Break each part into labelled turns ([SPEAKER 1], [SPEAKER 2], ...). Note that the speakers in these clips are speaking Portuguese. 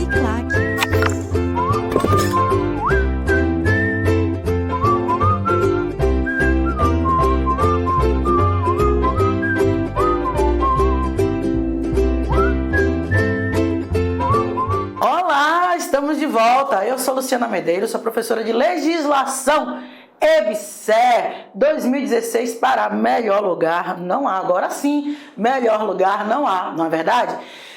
[SPEAKER 1] Uniclac.
[SPEAKER 2] Olá, estamos de volta. Eu sou Luciana Medeiros, sou professora de Legislação EBSER 2016 para melhor lugar não há. Agora sim, melhor lugar não há, não é verdade?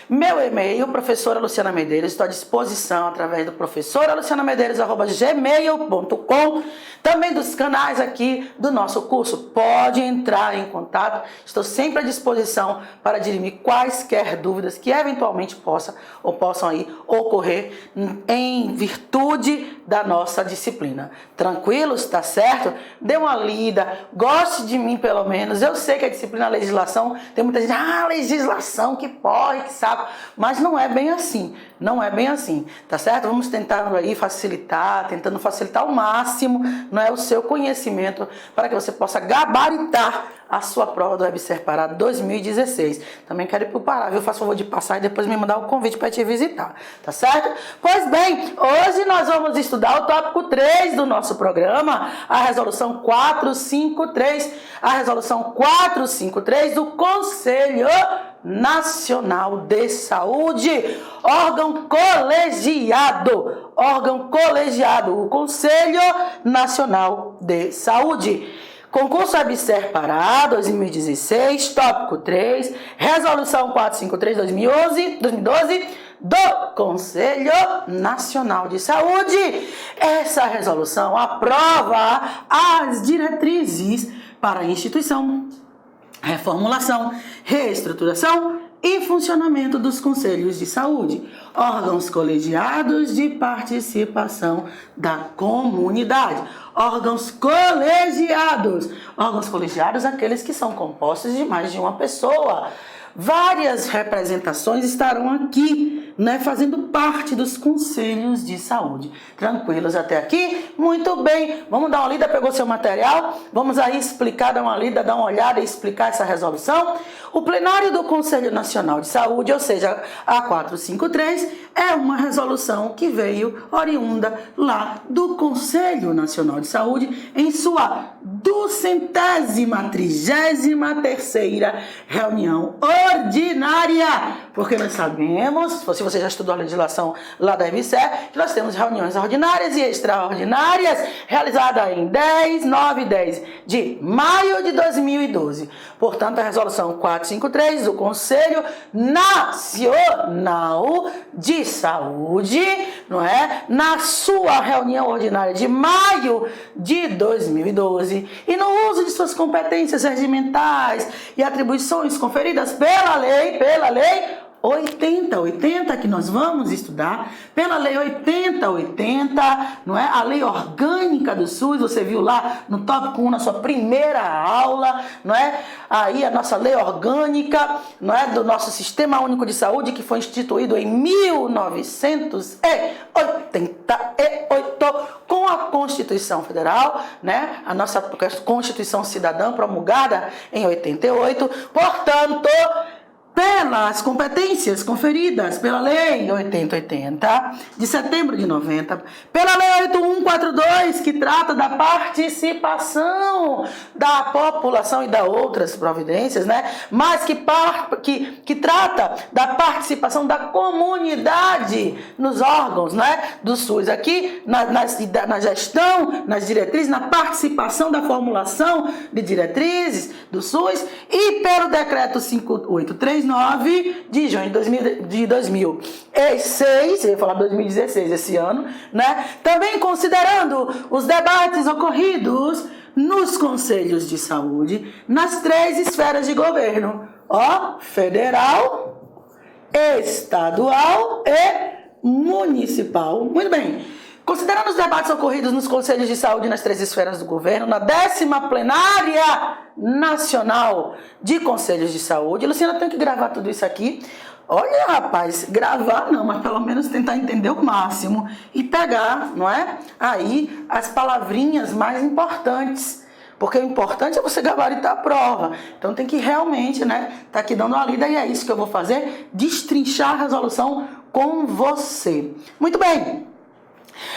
[SPEAKER 2] Meu e-mail, professora Luciana Medeiros, estou à disposição através do professoralucianamedeiros@gmail.com, também dos canais aqui do nosso curso. Pode entrar em contato, estou sempre à disposição para dirimir quaisquer dúvidas que eventualmente possam aí ocorrer em virtude da nossa disciplina. Tranquilos, tá certo? Dê uma lida, goste de mim pelo menos. Eu sei que a disciplina legislação, tem muita gente, legislação, que porre, que sabe. Mas não é bem assim, não é bem assim, tá certo? Vamos tentar aí tentando facilitar ao máximo, não é, o seu conhecimento para que você possa gabaritar a sua prova do EBSER Pará 2016. Também quero ir para o Pará, viu? Faça o favor de passar e depois me mandar o convite para te visitar, tá certo? Pois bem, hoje nós vamos estudar o tópico 3 do nosso programa, a resolução 453, a resolução 453 do Conselho Nacional de Saúde, órgão colegiado, o Conselho Nacional de Saúde. Concurso EBSER Pará 2016, tópico 3, resolução 453/2012 do Conselho Nacional de Saúde. Essa resolução aprova as diretrizes para a instituição, reformulação, reestruturação e funcionamento dos conselhos de saúde, órgãos colegiados de participação da comunidade. Órgãos colegiados, aqueles que são compostos de mais de uma pessoa. Várias representações estarão aqui, né, fazendo parte dos conselhos de saúde. Tranquilos até aqui? Muito bem. Vamos dar uma lida, pegou seu material? Vamos aí explicar, dar uma lida, dar uma olhada e explicar essa resolução. O plenário do Conselho Nacional de Saúde, ou seja, a 453, é uma resolução que veio oriunda lá do Conselho Nacional de Saúde em sua 233ª reunião ordinária, porque nós sabemos, se você já estudou a legislação lá da EBSER, que nós temos reuniões ordinárias e extraordinárias realizadas em 9 e 10 de maio de 2012. Portanto, a resolução 453 do Conselho Nacional de Saúde, não é? Na sua reunião ordinária de maio de 2012 e no uso de suas competências regimentais e atribuições conferidas pela lei 8080, que nós vamos estudar, pela lei 8080, não é? A lei orgânica do SUS, você viu lá no tópico 1, na sua primeira aula, não é? Aí a nossa lei orgânica, não é? Do nosso Sistema Único de Saúde, que foi instituído em 1988, com a Constituição Federal, né? A nossa Constituição Cidadã, promulgada em 88, portanto, pelas competências conferidas pela Lei 8080, de setembro de 90, pela Lei 8142, que trata da participação da população e da outras providências, né? Mas que trata da participação da comunidade nos órgãos, né? Do SUS, aqui na gestão, nas diretrizes, na participação da formulação de diretrizes do SUS, e pelo decreto 5839 de junho de 2006, eu ia falar 2016 esse ano, né? Também considerando os debates ocorridos nos conselhos de saúde nas 3 esferas de governo, federal, estadual e municipal. Muito bem. Considerando os debates ocorridos nos conselhos de saúde nas 3 esferas do governo, na 10ª plenária nacional de conselhos de saúde, Luciana, tem que gravar tudo isso aqui. Olha, rapaz, gravar não, mas pelo menos tentar entender o máximo e pegar, não é? Aí as palavrinhas mais importantes. Porque o importante é você gabaritar a prova. Então tem que realmente, né, tá aqui dando uma lida, e é isso que eu vou fazer, destrinchar a resolução com você. Muito bem.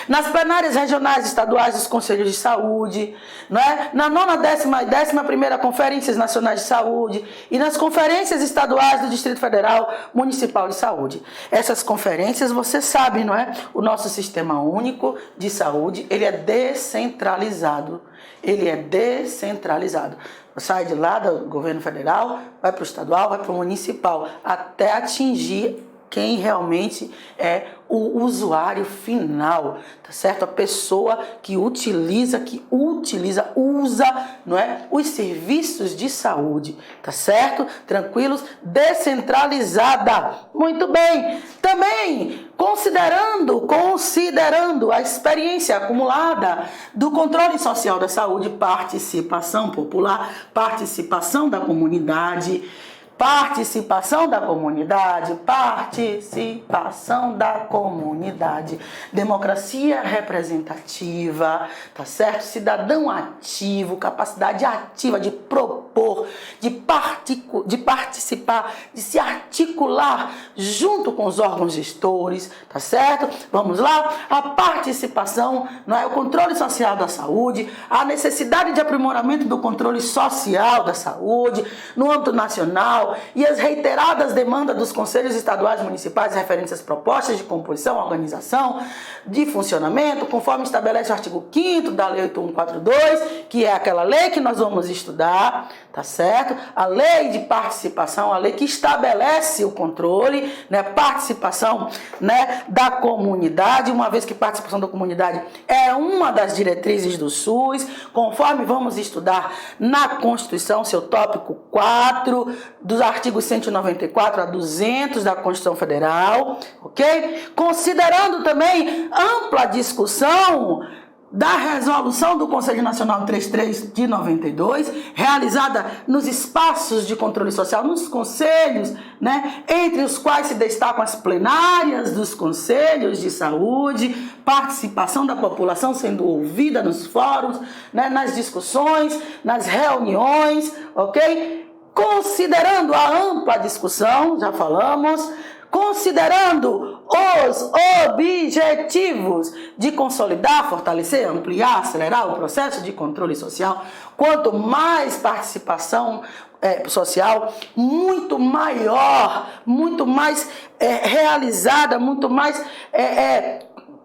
[SPEAKER 2] Nas plenárias regionais e estaduais dos Conselhos de Saúde, não é? Na 9ª, 10ª e 11ª Conferências Nacionais de Saúde e nas conferências estaduais do Distrito Federal Municipal de Saúde. Essas conferências, você sabe, não é? O nosso Sistema Único de Saúde, ele é descentralizado. Ele é descentralizado. Sai de lá do governo federal, vai para o estadual, vai para o municipal, até atingir quem realmente é o usuário final, tá certo? A pessoa que usa, não é? Os serviços de saúde, tá certo? Tranquilos? Descentralizada. Muito bem. Também, considerando a experiência acumulada do controle social da saúde, participação popular, participação da comunidade, democracia representativa, tá certo? Cidadão ativo, capacidade ativa de propor, de participar, de se articular junto com os órgãos gestores, tá certo? Vamos lá? A participação, não é? O controle social da saúde, a necessidade de aprimoramento do controle social da saúde no âmbito nacional, e as reiteradas demandas dos conselhos estaduais e municipais referentes às propostas de composição, organização, de funcionamento, conforme estabelece o artigo 5º da Lei 8142, que é aquela lei que nós vamos estudar, tá certo? A lei de participação, a lei que estabelece o controle, né, participação, né, da comunidade, uma vez que participação da comunidade é uma das diretrizes do SUS, conforme vamos estudar na Constituição, seu tópico 4, dos artigos 194 a 200 da Constituição Federal, ok? Considerando também ampla discussão da resolução do Conselho Nacional 33 de 92, realizada nos espaços de controle social, nos conselhos, né, entre os quais se destacam as plenárias dos conselhos de saúde, participação da população sendo ouvida nos fóruns, né, nas discussões, nas reuniões, ok? Considerando a ampla discussão, já falamos, considerando os objetivos de consolidar, fortalecer, ampliar, acelerar o processo de controle social, quanto mais participação social, muito maior, muito mais realizada, muito mais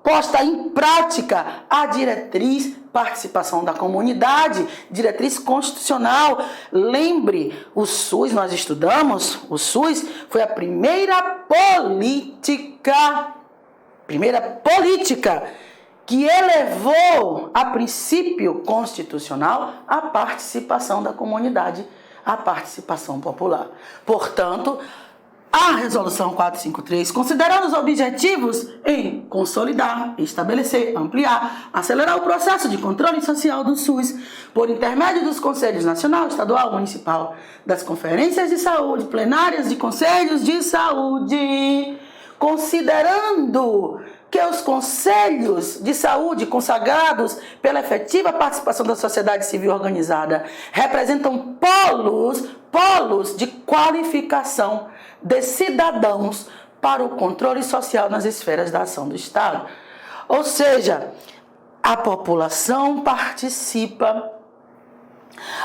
[SPEAKER 2] posta em prática a diretriz participação da comunidade, diretriz constitucional. Lembre, o SUS, nós estudamos, o SUS foi a primeira política que elevou a princípio constitucional a participação da comunidade, a participação popular. Portanto, a Resolução 453, considerando os objetivos em consolidar, estabelecer, ampliar, acelerar o processo de controle social do SUS, por intermédio dos Conselhos Nacional, Estadual, Municipal, das Conferências de Saúde, plenárias de Conselhos de Saúde, considerando que os Conselhos de Saúde consagrados pela efetiva participação da sociedade civil organizada representam polos de qualificação de cidadãos para o controle social nas esferas da ação do Estado. Ou seja, a população participa,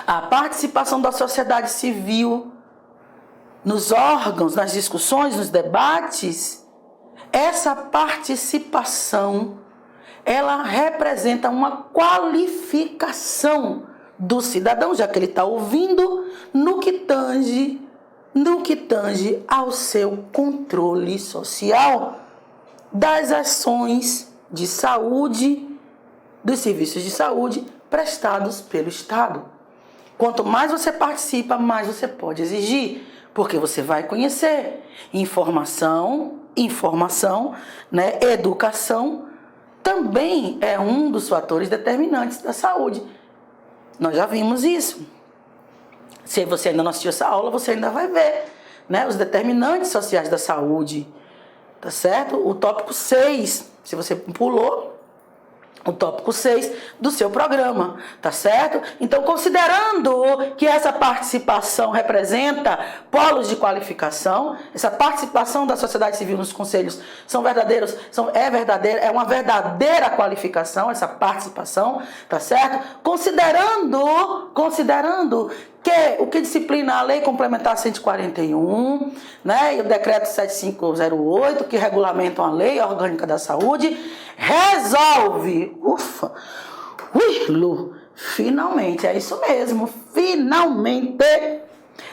[SPEAKER 2] a participação da sociedade civil nos órgãos, nas discussões, nos debates, essa participação, ela representa uma qualificação do cidadão, já que ele está ouvindo no que tange ao seu controle social das ações de saúde, dos serviços de saúde prestados pelo Estado. Quanto mais você participa, mais você pode exigir, porque você vai conhecer informação, né, educação também é um dos fatores determinantes da saúde. Nós já vimos isso. Se você ainda não assistiu essa aula, você ainda vai ver, né, os determinantes sociais da saúde, tá certo? O tópico 6, se você pulou, o tópico 6 do seu programa, tá certo? Então, considerando que essa participação representa polos de qualificação, essa participação da sociedade civil nos conselhos é uma verdadeira qualificação, essa participação, tá certo? Considerando que o que disciplina a Lei Complementar 141, né, e o Decreto 7508, que regulamentam a Lei Orgânica da Saúde, resolve, Lu, finalmente, é isso mesmo, finalmente,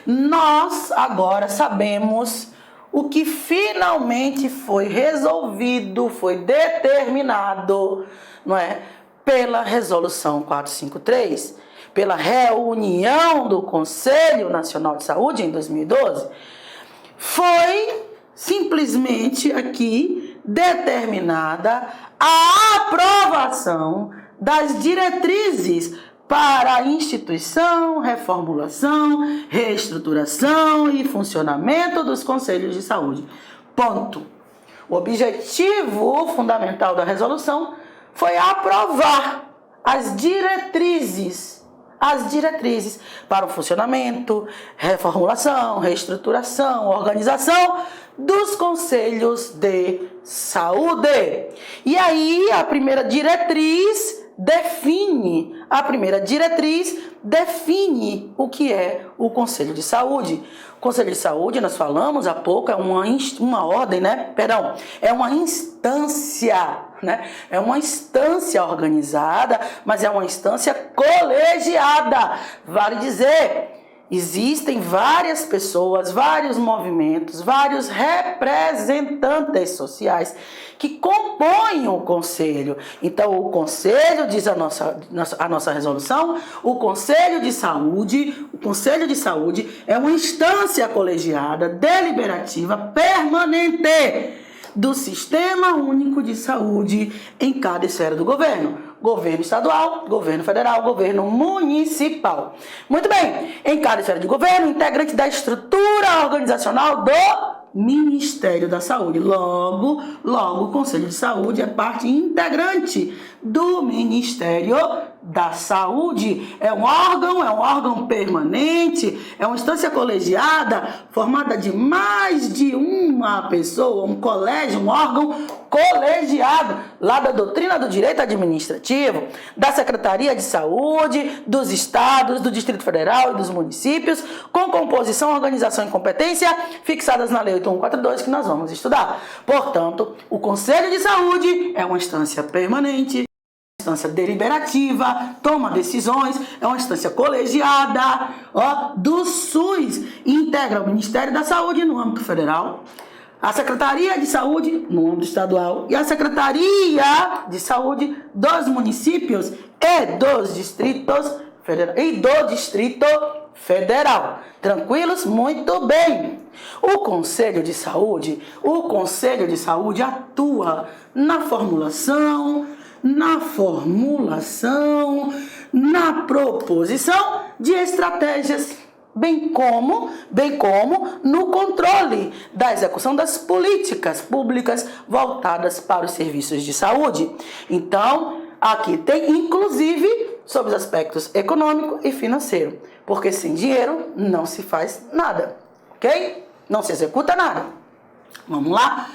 [SPEAKER 2] nós agora sabemos o que finalmente foi resolvido, foi determinado, não é, pela Resolução 453, pela reunião do Conselho Nacional de Saúde em 2012, foi simplesmente aqui determinada a aprovação das diretrizes para a instituição, reformulação, reestruturação e funcionamento dos conselhos de saúde. Ponto. O objetivo fundamental da resolução foi aprovar as diretrizes para o funcionamento, reformulação, reestruturação, organização dos conselhos de saúde. E aí a primeira diretriz define o que é o Conselho de Saúde. O Conselho de Saúde, nós falamos há pouco, é uma ordem, né? Perdão, é uma instância, né? É uma instância organizada, mas é uma instância colegiada. Vale dizer, existem várias pessoas, vários movimentos, vários representantes sociais que compõem o Conselho. Então, o Conselho, diz a nossa resolução, o Conselho de Saúde é uma instância colegiada, deliberativa, permanente do Sistema Único de Saúde em cada esfera do governo. Governo estadual, governo federal, governo municipal. Muito bem, em cada esfera de governo, integrante da estrutura organizacional do Ministério da Saúde. Logo, o Conselho de Saúde é parte integrante do Ministério da Saúde. É um órgão permanente, é uma instância colegiada formada de mais de uma pessoa, um colégio, um órgão colegiado, lá da doutrina do direito administrativo, da Secretaria de Saúde, dos estados, do Distrito Federal e dos municípios, com composição, organização e competência fixadas na Lei 8142, que nós vamos estudar. Portanto, o Conselho de Saúde é uma instância permanente, instância deliberativa, toma decisões, é uma instância colegiada, do SUS, integra o Ministério da Saúde no âmbito federal, a Secretaria de Saúde no âmbito estadual e a Secretaria de Saúde dos municípios e dos distritos e do Distrito Federal. Tranquilos? Muito bem. O Conselho de Saúde atua na formulação, na proposição de estratégias, bem como no controle da execução das políticas públicas voltadas para os serviços de saúde. Então, aqui tem, inclusive, sobre os aspectos econômico e financeiro, porque sem dinheiro não se faz nada, ok? Não se executa nada. Vamos lá?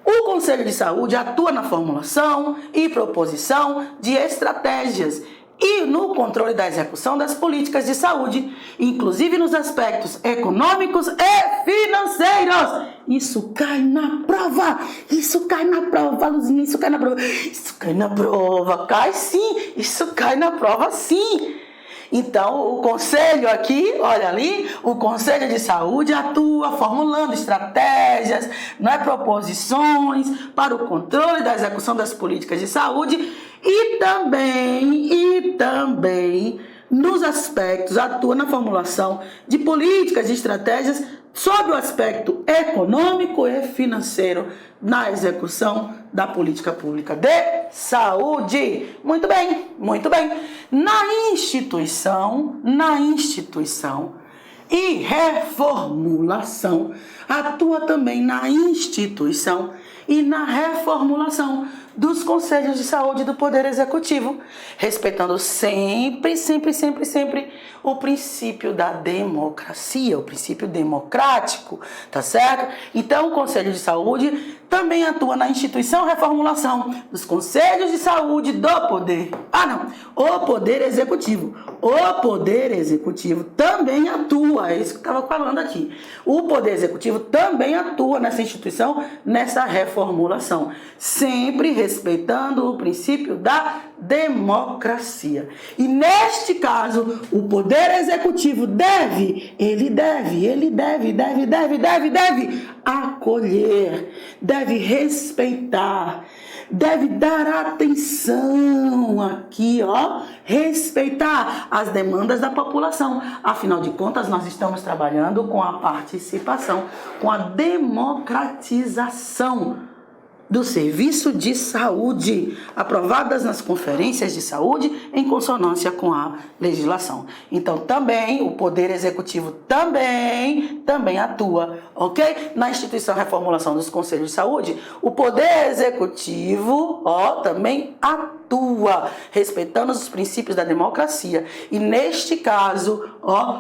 [SPEAKER 2] O Conselho de Saúde atua na formulação e proposição de estratégias e no controle da execução das políticas de saúde, inclusive nos aspectos econômicos e financeiros. Isso cai na prova, Luzinha, isso cai na prova, cai sim, isso cai na prova sim. Então, o Conselho aqui, olha ali, o Conselho de Saúde atua formulando estratégias, proposições para o controle da execução das políticas de saúde e também nos aspectos, atua na formulação de políticas e estratégias sobre o aspecto econômico e financeiro na execução da política pública de saúde. Muito bem. Na instituição e reformulação, atua também na instituição e na reformulação dos conselhos de saúde do Poder Executivo, respeitando sempre o princípio da democracia, o princípio democrático, tá certo? Então, o Conselho de Saúde também atua na instituição reformulação dos conselhos de saúde do Poder. O Poder Executivo. O Poder Executivo também atua, é isso que eu estava falando aqui. O Poder Executivo também atua nessa instituição, nessa reformulação, sempre respeitando o princípio da democracia. E neste caso, o Poder Executivo deve acolher, deve respeitar, deve dar atenção aqui, respeitar as demandas da população. Afinal de contas, nós estamos trabalhando com a participação, com a democratização do serviço de saúde, aprovadas nas conferências de saúde em consonância com a legislação. Então, também, o Poder Executivo também atua, ok? Na instituição reformulação dos conselhos de saúde, o Poder Executivo, também atua, respeitando os princípios da democracia. E, neste caso,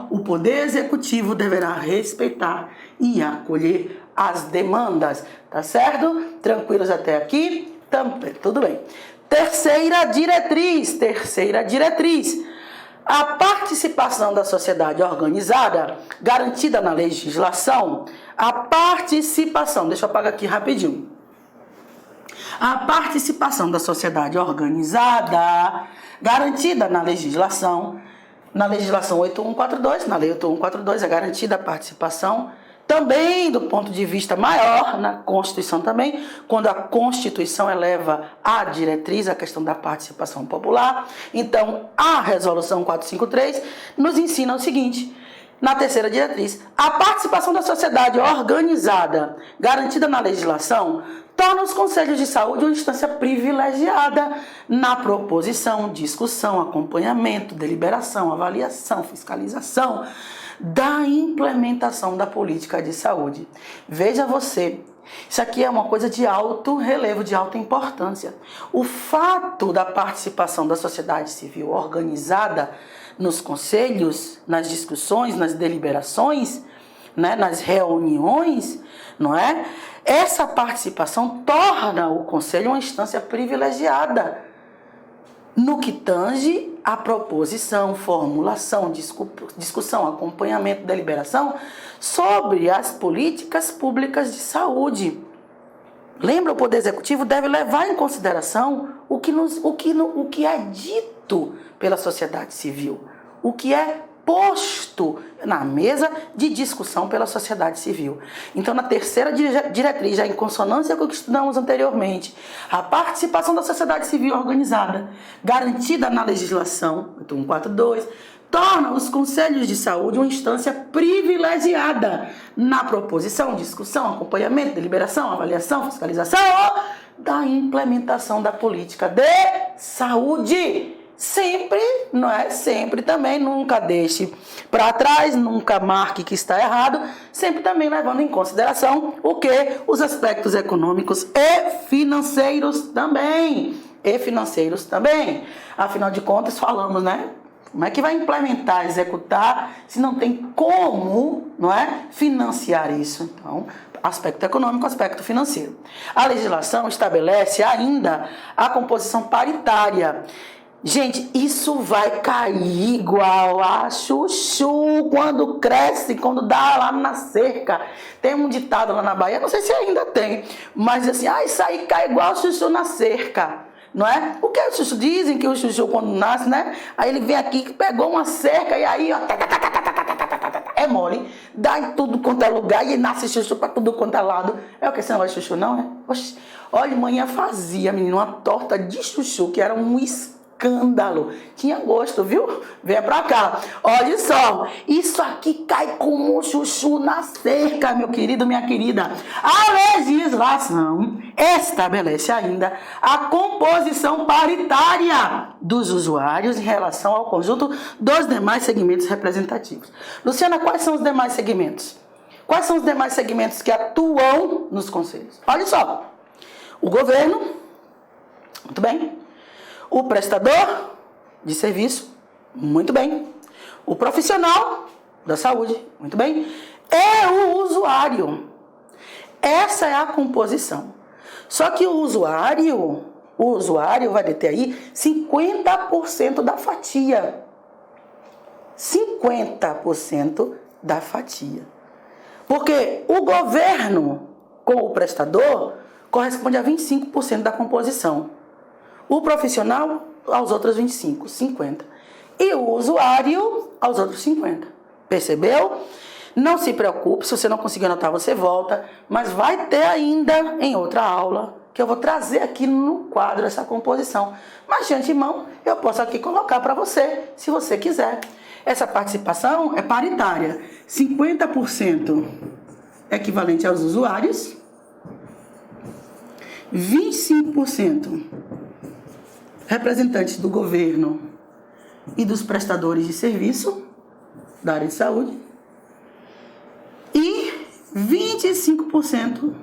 [SPEAKER 2] o Poder Executivo deverá respeitar e acolher as demandas, tá certo? Tranquilos até aqui? Também, tudo bem. Terceira diretriz. A participação da sociedade organizada, garantida na legislação, deixa eu apagar aqui rapidinho. A participação da sociedade organizada, garantida na legislação 8142, na lei 8142 é garantida a participação, também do ponto de vista maior, na Constituição também, quando a Constituição eleva a diretriz, a questão da participação popular. Então, a Resolução 453 nos ensina o seguinte, na terceira diretriz, a participação da sociedade organizada, garantida na legislação, torna os conselhos de saúde uma instância privilegiada na proposição, discussão, acompanhamento, deliberação, avaliação, fiscalização da implementação da política de saúde. Veja você, isso aqui é uma coisa de alto relevo, de alta importância. O fato da participação da sociedade civil organizada nos conselhos, nas discussões, nas deliberações, nas reuniões, não é? Essa participação torna o conselho uma instância privilegiada no que tange a proposição, formulação, discussão, acompanhamento, deliberação sobre as políticas públicas de saúde. Lembra, o Poder Executivo deve levar em consideração o que é dito pela sociedade civil, o que é posto na mesa de discussão pela sociedade civil. Então, na terceira diretriz, já em consonância com o que estudamos anteriormente, a participação da sociedade civil organizada, garantida na legislação 8142, torna os conselhos de saúde uma instância privilegiada na proposição, discussão, acompanhamento, deliberação, avaliação, fiscalização da implementação da política de saúde. Sempre, não é? Sempre também, nunca deixe para trás, nunca marque que está errado, sempre também levando em consideração o quê? Os aspectos econômicos e financeiros também. Afinal de contas, falamos, né? Como é que vai implementar, executar, se não tem como, não é? Financiar isso. Então, aspecto econômico, aspecto financeiro. A legislação estabelece ainda a composição paritária. Gente, isso vai cair igual a chuchu quando cresce, quando dá lá na cerca. Tem um ditado lá na Bahia, não sei se ainda tem, mas assim, isso aí cai igual chuchu na cerca, não é? O que é o chuchu? Dizem que o chuchu quando nasce, né? Aí ele vem aqui, pegou uma cerca e aí, é mole, dá em tudo quanto é lugar e nasce chuchu pra tudo quanto é lado. É o que? Esse negócio de chuchu, não é? Oxi. Olha, manhã fazia, menina, uma torta de chuchu que era um escândalo. Tinha gosto, viu? Vem pra cá. Olha só. Isso aqui cai como um chuchu na cerca, meu querido, minha querida. A legislação estabelece ainda a composição paritária dos usuários em relação ao conjunto dos demais segmentos representativos. Luciana, quais são os demais segmentos? Quais são os demais segmentos que atuam nos conselhos? Olha só. O governo, muito bem. O prestador de serviço, muito bem. O profissional da saúde, muito bem. E o usuário. Essa é a composição. Só que o usuário vai deter aí 50% da fatia. 50% da fatia. Porque o governo, com o prestador, corresponde a 25% da composição. O profissional, aos outros 25%, 50%. E o usuário, aos outros 50%. Percebeu? Não se preocupe, se você não conseguir anotar, você volta. Mas vai ter ainda em outra aula, que eu vou trazer aqui no quadro essa composição. Mas de antemão, eu posso aqui colocar para você, se você quiser. Essa participação é paritária. 50% equivalente aos usuários, 25% representantes do governo e dos prestadores de serviço da área de saúde e 25%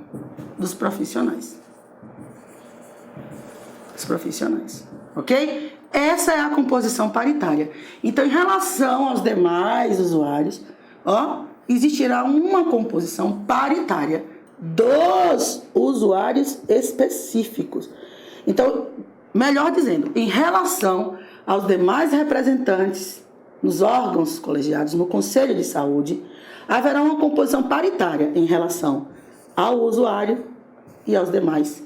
[SPEAKER 2] dos profissionais. Os profissionais, ok? Essa é a composição paritária. Então, em relação aos demais usuários, existirá uma composição paritária dos usuários específicos. Então, melhor dizendo, em relação aos demais representantes nos órgãos colegiados, no Conselho de Saúde, haverá uma composição paritária em relação ao usuário e às demais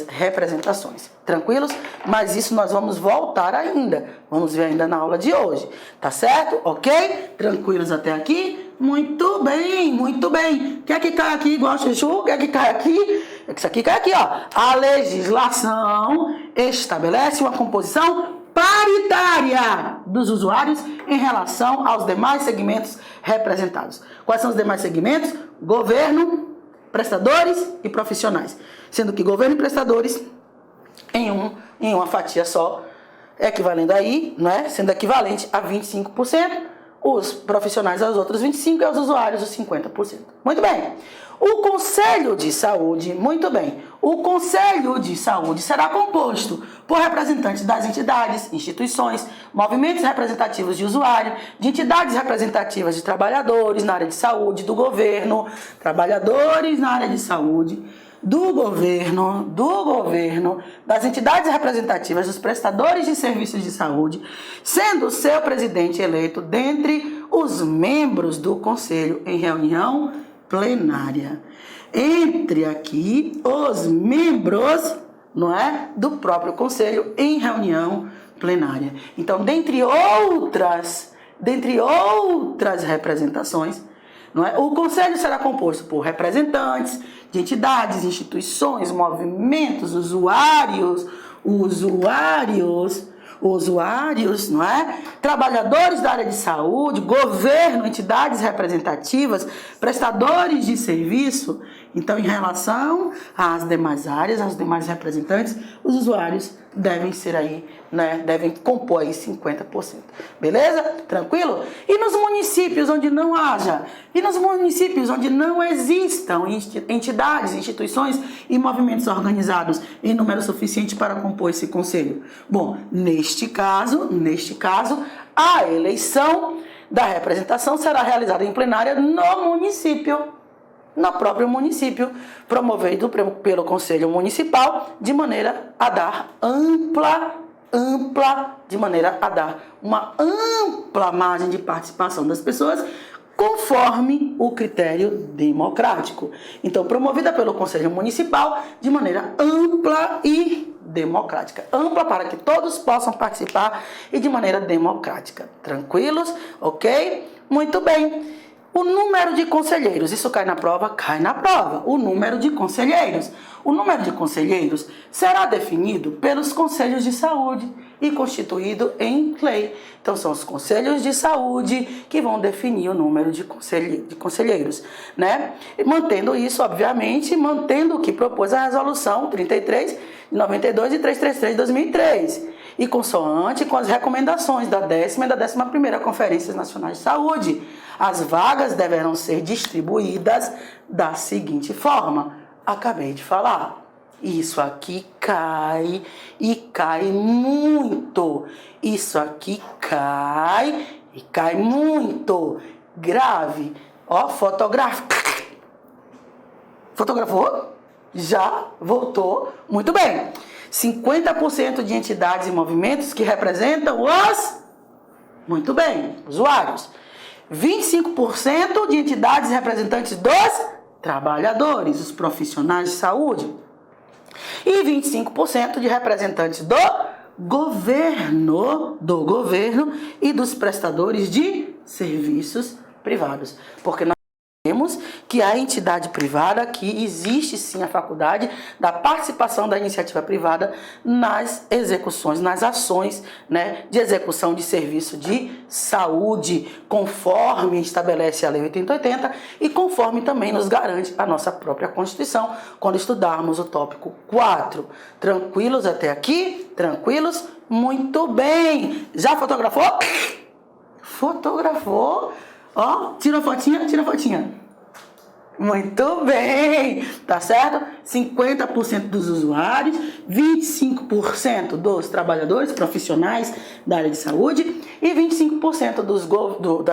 [SPEAKER 2] representações. Tranquilos? Mas isso nós vamos voltar ainda. Vamos ver ainda na aula de hoje. Tá certo? Ok? Tranquilos até aqui? Muito bem, muito bem. Quer que caia aqui igual chuchu? Quer que caia aqui? Isso aqui cai aqui, ó. A legislação estabelece uma composição paritária dos usuários em relação aos demais segmentos representados. Quais são os demais segmentos? Governo, prestadores e profissionais. Sendo que governo e prestadores em uma fatia só, equivalendo aí, né? Sendo equivalente a 25%, os profissionais aos outros 25% e aos usuários os 50%. Muito bem. O Conselho de Saúde, muito bem. O Conselho de Saúde será composto por representantes das entidades, instituições, movimentos representativos de usuário, de entidades representativas de trabalhadores na área de saúde, do governo, trabalhadores na área de saúde, do governo, das entidades representativas, dos prestadores de serviços de saúde, sendo seu presidente eleito dentre os membros do Conselho em reunião plenária. Entre aqui os membros, não é, do próprio Conselho em reunião plenária. Então, dentre outras representações, não é, o Conselho será composto por representantes de entidades, instituições, movimentos, usuários, não é? Trabalhadores da área de saúde, governo, entidades representativas, prestadores de serviço. Então, em relação às demais áreas, aos demais representantes, os usuários devem ser aí, né? Devem compor aí 50%. Beleza? Tranquilo? E nos municípios onde não haja, e nos municípios onde não existam entidades, instituições e movimentos organizados em número suficiente para compor esse conselho? Bom, neste caso, a eleição da representação será realizada em plenária no próprio município, promovido pelo Conselho Municipal, de maneira a dar uma ampla margem de participação das pessoas, conforme o critério democrático. Então, promovida pelo Conselho Municipal de maneira ampla e democrática. Ampla para que todos possam participar e de maneira democrática. Tranquilos? Ok? Muito bem. O número de conselheiros, isso cai na prova? Cai na prova. O número de conselheiros. O número de conselheiros será definido pelos conselhos de saúde e constituído em lei. Então, são os conselhos de saúde que vão definir o número de conselheiros, né? E mantendo isso, obviamente, mantendo o que propôs a resolução 33 de 92 e 333 de 2003. E consoante com as recomendações da 10ª e da 11ª Conferências Nacionais de Saúde. As vagas deverão ser distribuídas da seguinte forma. acabei de falar. Isso aqui cai e cai muito. Isso aqui cai e cai muito. Grave. Ó, fotográfico. Fotografou? Já voltou. Muito bem. 50% de entidades e movimentos que representam os... Muito bem, usuários. 25% de entidades representantes dos trabalhadores, os profissionais de saúde. E 25% de representantes do governo e dos prestadores de serviços privados. Porque nós sabemos que a entidade privada, que existe sim a faculdade da participação da iniciativa privada nas execuções, nas ações, né, de execução de serviço de saúde, conforme estabelece a Lei 8080 e conforme também nos garante a nossa própria Constituição, quando estudarmos o tópico 4. Tranquilos até aqui? Tranquilos? Muito bem! Já fotografou? Fotografou? Ó, tira a fotinha, tira a fotinha. Muito bem, tá certo? 50% dos usuários, 25% dos trabalhadores profissionais da área de saúde e 25% dos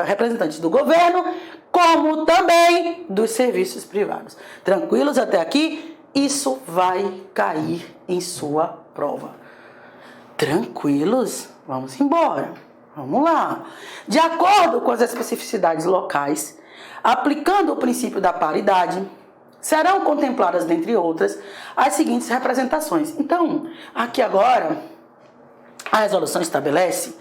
[SPEAKER 2] representantes do governo, como também dos serviços privados. Tranquilos até aqui? Isso vai cair em sua prova. Tranquilos? Vamos embora. Vamos lá. De acordo com as especificidades locais, aplicando o princípio da paridade, serão contempladas, dentre outras, as seguintes representações. Então, aqui agora, a resolução estabelece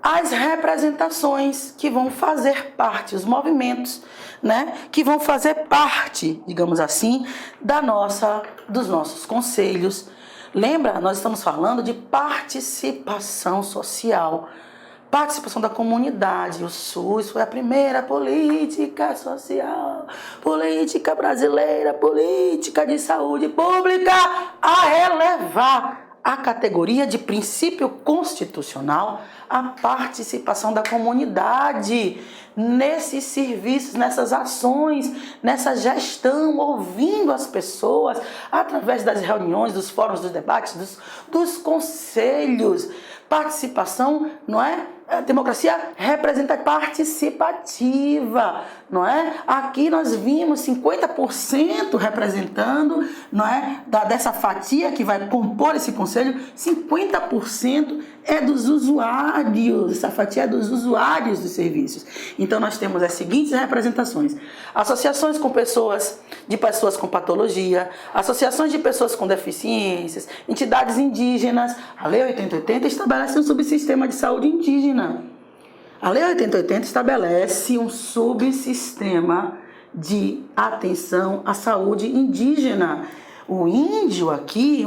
[SPEAKER 2] as representações que vão fazer parte, os movimentos, né, que vão fazer parte, digamos assim, dos nossos conselhos. Lembra, nós estamos falando de participação social. Participação da comunidade. O SUS foi a primeira política social, política brasileira, política de saúde pública a elevar a categoria de princípio constitucional a participação da comunidade nesses serviços, nessas ações, nessa gestão, ouvindo as pessoas através das reuniões, dos fóruns, dos debates, dos conselhos. Participação, não é? Democracia representativa, participativa, não é? Aqui nós vimos 50% representando, não é? Dessa fatia que vai compor esse conselho, 50% é dos usuários, essa fatia é dos usuários dos serviços. Então nós temos as seguintes representações: associações de pessoas com patologia, associações de pessoas com deficiências, entidades indígenas. A Lei 8080 estabelece um subsistema de saúde indígena. A Lei 8080 estabelece um subsistema de atenção à saúde indígena. O índio aqui,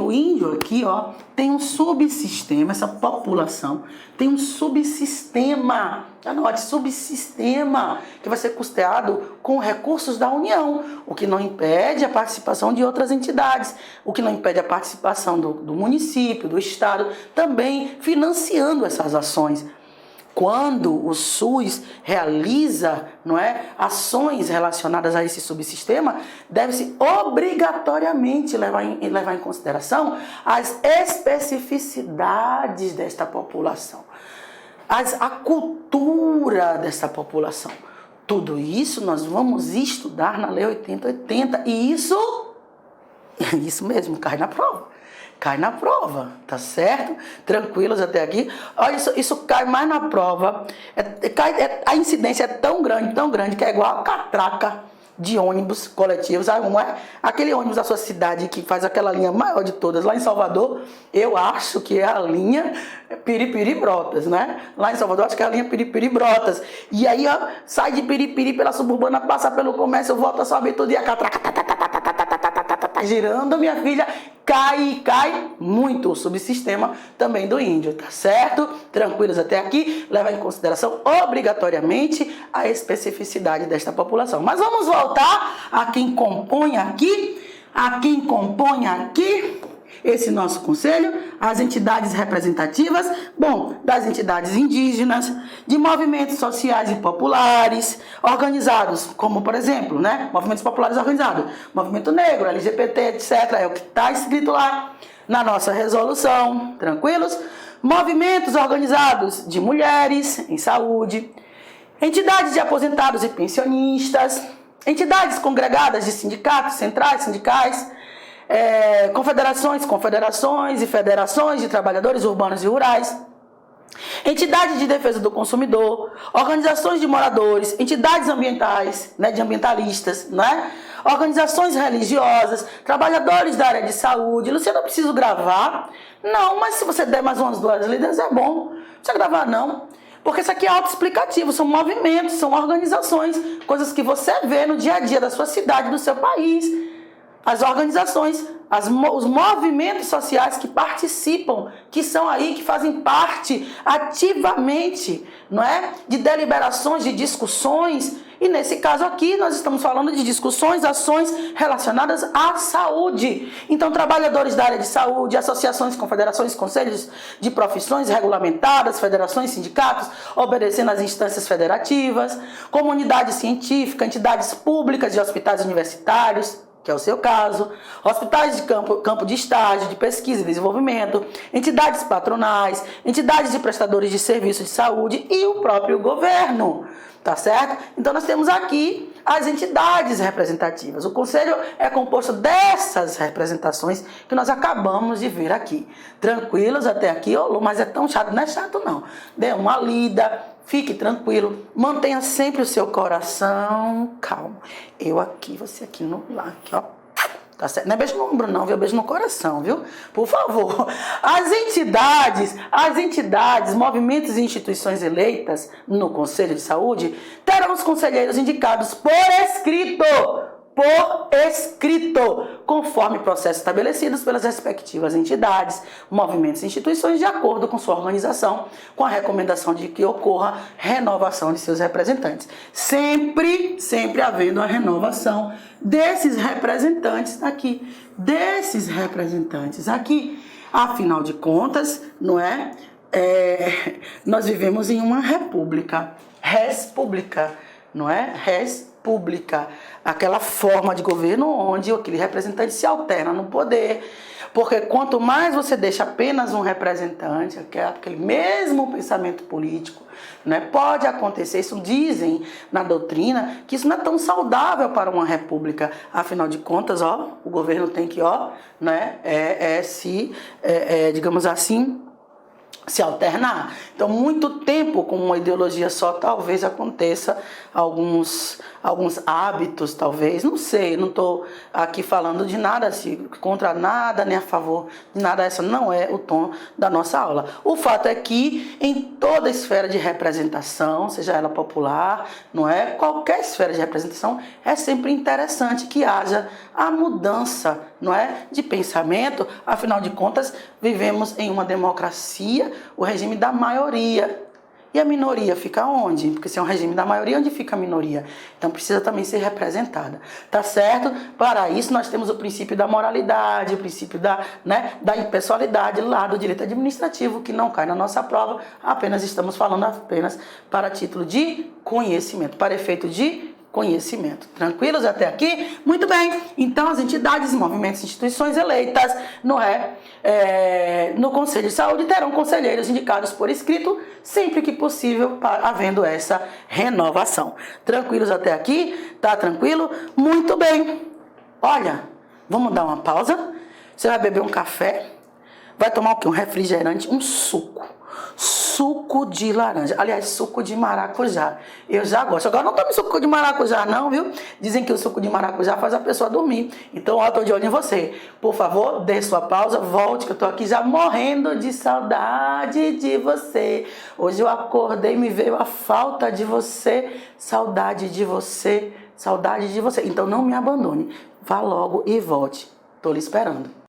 [SPEAKER 2] ó, tem um subsistema, essa população tem um subsistema, anote, subsistema, que vai ser custeado com recursos da União, o que não impede a participação de outras entidades, o que não impede a participação do município, do estado, também financiando essas ações. Quando o SUS realiza, não é, ações relacionadas a esse subsistema, deve-se obrigatoriamente levar em consideração as especificidades desta população, a cultura dessa população. Tudo isso nós vamos estudar na Lei 8080 e isso mesmo, cai na prova. Cai na prova, tá certo? Tranquilos até aqui? Olha, isso cai mais na prova. A incidência é tão grande, que é igual a catraca de ônibus coletivos. Sabe como é? Aquele ônibus da sua cidade que faz aquela linha maior de todas. Lá em Salvador, eu acho que é a linha Piripiri-Brotas, né? Lá em Salvador, acho que é a linha Piripiri-Brotas. E aí, ó, sai de Piripiri pela suburbana, passa pelo comércio, volta, sobe tudo e a catraca girando, minha filha, cai muito o subsistema também do índio, tá certo? Tranquilos até aqui? Leva em consideração obrigatoriamente a especificidade desta população. Mas vamos voltar a quem compõe aqui, esse nosso conselho? As entidades representativas, bom, das entidades indígenas, de movimentos sociais e populares, organizados, como por exemplo, né, movimentos populares organizados, movimento negro, LGBT, etc., é o que está escrito lá na nossa resolução, tranquilos? Movimentos organizados de mulheres em saúde, entidades de aposentados e pensionistas, entidades congregadas de sindicatos, centrais sindicais, confederações e federações de trabalhadores urbanos e rurais, entidades de defesa do consumidor, organizações de moradores, entidades ambientais, né, de ambientalistas, né? Organizações religiosas, trabalhadores da área de saúde. Luciana, eu preciso gravar? Não, mas se você der mais umas 2 líderes é bom. Não precisa gravar não. Porque isso aqui é autoexplicativo, são movimentos, são organizações, coisas que você vê no dia a dia da sua cidade, do seu país. As organizações, os movimentos sociais que participam, que são aí, que fazem parte ativamente, não é? De deliberações, de discussões. E nesse caso aqui, nós estamos falando de discussões, ações relacionadas à saúde. Então, trabalhadores da área de saúde, associações, confederações, conselhos de profissões regulamentadas, federações, sindicatos, obedecendo às instâncias federativas, comunidade científica, entidades públicas de hospitais universitários, que é o seu caso, hospitais de campo de estágio, de pesquisa e desenvolvimento, entidades patronais, entidades de prestadores de serviço de saúde e o próprio governo, tá certo? Então nós temos aqui as entidades representativas. O conselho é composto dessas representações que nós acabamos de ver aqui. Tranquilos até aqui? Ô, Lu, mas é tão chato? Não é chato não. Dê uma lida. Fique tranquilo, mantenha sempre o seu coração calmo. Eu aqui, você aqui no lá, aqui, ó. Tá certo? Não é beijo no ombro não, viu? Beijo no coração, viu? Por favor. As entidades, movimentos e instituições eleitas no Conselho de Saúde terão os conselheiros indicados por escrito, conforme processos estabelecidos pelas respectivas entidades, movimentos e instituições, de acordo com sua organização, com a recomendação de que ocorra renovação de seus representantes. Sempre havendo a renovação desses representantes aqui. Afinal de contas, não é? Nós vivemos em uma república, não é? Pública, aquela forma de governo onde aquele representante se alterna no poder, porque quanto mais você deixa apenas um representante, aquele mesmo pensamento político, né, pode acontecer, isso dizem na doutrina, que isso não é tão saudável para uma república. Afinal de contas, o governo tem que, né, digamos assim, se alternar. Então, muito tempo com uma ideologia só, talvez aconteça alguns hábitos, talvez, não sei, não estou aqui falando de nada assim, contra nada, nem a favor de nada, essa não é o tom da nossa aula. O fato é que em toda esfera de representação, seja ela popular, não é? Qualquer esfera de representação, é sempre interessante que haja a mudança, não é? De pensamento. Afinal de contas, vivemos em uma democracia, o regime da maioria. E a minoria fica onde? Porque se é um regime da maioria, onde fica a minoria? Então precisa também ser representada, tá certo? Para isso nós temos o princípio da moralidade, o princípio da impessoalidade lá do direito administrativo, que não cai na nossa prova, apenas estamos falando apenas para título de conhecimento, para efeito de conhecimento. Tranquilos até aqui? Muito bem. Então, as entidades, movimentos e instituições eleitas no Conselho de Saúde terão conselheiros indicados por escrito, sempre que possível, havendo essa renovação. Tranquilos até aqui? Tá tranquilo? Muito bem. Olha, vamos dar uma pausa. Você vai beber um café, vai tomar o quê? Um refrigerante, um suco. Suco de laranja, aliás, suco de maracujá. Eu já gosto. Agora não tome suco de maracujá não, viu? Dizem que o suco de maracujá faz a pessoa dormir. Então, eu tô de olho em você. Por favor, dê sua pausa, volte, que eu tô aqui já morrendo de saudade de você. Hoje eu acordei e me veio a falta de você, saudade de você, saudade de você. Então, não me abandone. Vá logo e volte. Tô lhe esperando.